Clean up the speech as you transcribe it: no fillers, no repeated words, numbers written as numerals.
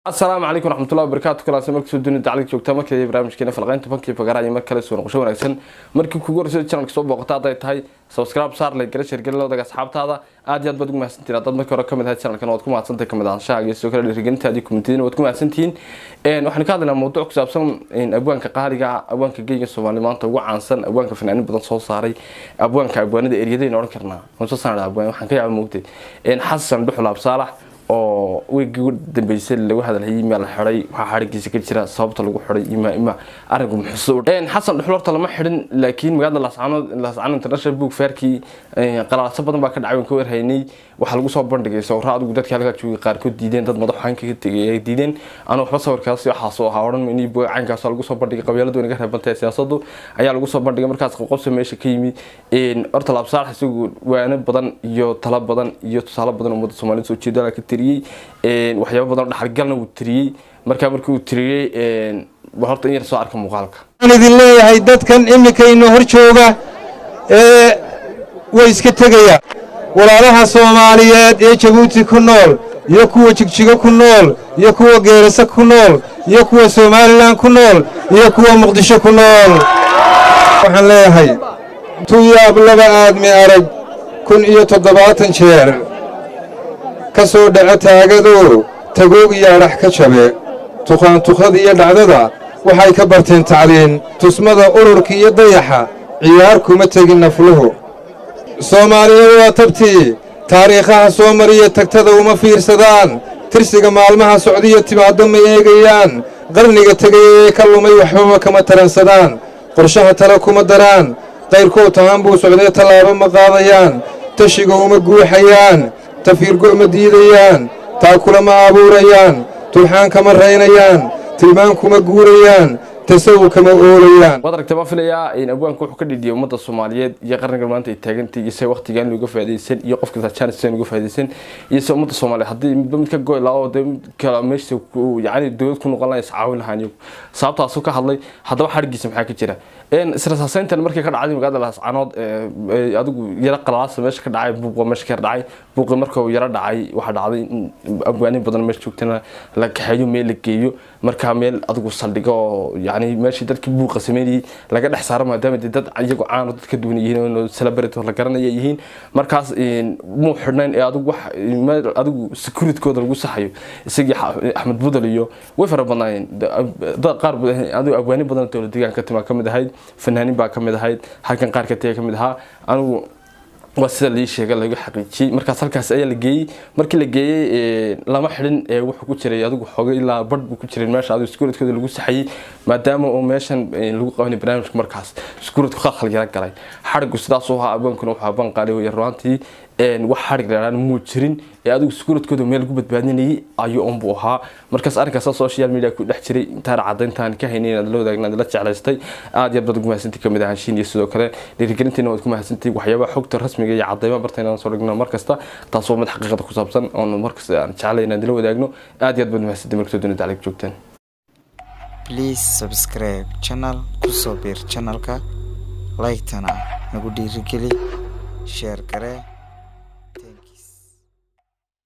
السلام عليكم ورحمة الله وبركاته. كل سنة وأنتم الدنيا تعليق شوكتا مركز برنامج كنا فلقين تفكي فقرأي مركز سون وشو نحسن مركز كوجور سويت شانك صوب وقطع ضيت هاي سبسكرايب صار لك قرش يرجع له دقة أصحاب هذا عادي بدكم مع سنتين أطلب مركز رقم هذا الشانل كانوا وتكون مع سنتين كمان عن شاق يسوي اللي رجعت هذه كومنتين وتكون مع سنتين وإحنا كذا لما موضوع كسب سون أبوان كقارجة أبوان كجيج الصومالي ما أنت وعن سن أبوان كفنانين بدن صوت صاري أبوان كأبوان ده إريدين وركرنا ونص سنة أبوان وإحنا كي عم موتي حسن بحلا بصالح oo weegi dambeysay lagu hadalay meel xiray waxa xarigiisa ka jira sababta lagu xiray ima arigu muxuu xasan dhuxulta lama xirin laakiin magaalada laascaanood international book fairkii qalaas badan baa ka dhacay ka warhaynay waxa lagu soo bandhigay sawirro adigu dadka halka joogay qaar kood diideen dad madaxaan ka tagay diideen ana waxba sawirkaasi waxa soo haaran inay caankaas lagu soo bandhigay qabiilada wanaga reebantay siyaasaddu ayaa lagu soo bandhigay markaas qofso meesha ka yimi horta laabsaar xisigu waana badan iyo tala badan iyo tusaale badan ummadda Soomaaliyeed soo jeedala ka waxyaabo badan dhaxalgalna uu tiriyay markii uu tiriyay horta in yar soo arka muuqaalka aan idin leeyahay dadkan imikayna hor jooga way iska tagaya walaalaha Soomaaliyeed ee Jabuuti ku nool iyo kuwa Jigjiga ku nool iyo kuwa Geerasa ku nool iyo kuwa Soomaaliland ku nool iyo kuwa Muqdisho ku nool waxaan leeyahay tuyaab laba aadmi arag 17 jeer kasoo dhaca taagado tagoog iyo arax ka jabe tuqad iyo dhacdada waxay ka barteen tacliin tusmada ururka iyo dayaxa ciyaar kuma tagin nafluhu Soomaaliyeed waa tabtii taariikhaha soo mariya tagtada uma fiirsadaan tirsiga maalmaha Socdiyo timaado ma eegayaan qarniga tagay ka lumay waxba kama taransadaan qorshaha tala kuma daraan qayrkood taan buu Socdiyo talaabo ma qaadayaan tashiga uma guuxayaan تفيرقو مديديان تاكل ما أبوريان تلحان كما رينيان تلمان كما قوريان تسوي كما أوليان وضرك تبافليا إن أبوان كوحو كدي ومدى الصوماليات يقرن قرمانتا يتاقنتي يسي وقت جان لو يقف هذه السن يقف كذا كان السن يقف هذه السن يسي ومدى الصوماليات حدي بمتك قوي لاو دم كلامش يعني الدول كونوا قلنا يسعون هانيو صابتها سوكا حلي حدا حرق يسمح حكي كده إن سرساسين تن مركي كان عادي مقعد لاصعانود أدو يرى قلاص مش كدعي بوق مش كدعي بوق مركو يرى دعي واحد عادي أبواني بدل مش شوكتنا لك حيو ميل كيو مركا ميل أدو صدقة يعني ماشي dadka buuqa sameeyay laga dhax saaro maadaama dad ayagu caan oo dadka duwanayeen oo celebrity la garanay yihiin markaas muu xidhnaan ee adigu security-kooda lagu saxayo isagii Axmed Budal iyo way fara badnaayeen dad qaar adigu abwaani badan oo deegaanka ka mid ahayd fanaaniin baa ka mid ahayd halkan qaar ka mid ahaa anigu وسيل لي شيء قال لي حقيقي مركز halkaas ayaa la geeyay markii la geeyay lama xidhin ee wuxuu ku jiray adigu xoogay ilaa badh ku jiray meesha adigu security-kooda lagu saxayay maadaama oo meeshan lagu qabanay barnaamijka markaas security ka khalgal galay xarigu sidaas oo ahaa abaankuna wuxuu abaan qaalay yarwaantii wax xarig leeyahay muu jirin ee adigu security-kooda meel ku badbaadinayay ayuu on buu ahaa markaas arrinkaas social media ku dhex jiray inta cadeyntaan ka hayneen la wadaagnaad la jeclaystay aad iyo aad ugu mahadsantii kamid ah Shiin iyo sidoo kale dhiirigelintiina waad ku mahadsantii waxyaabo xogta rasmiga iyo cadeymo bartayna soo dhigno markasta taas oo mid xaqiiqada ku saabsan oo markaas aan jeclayna la wadaagno aad iyo aad baad mahadsantii markii dunida tacliiq joogtaan please subscribe channel kusoo bir channelka like tana nagu dhiirigeli share kare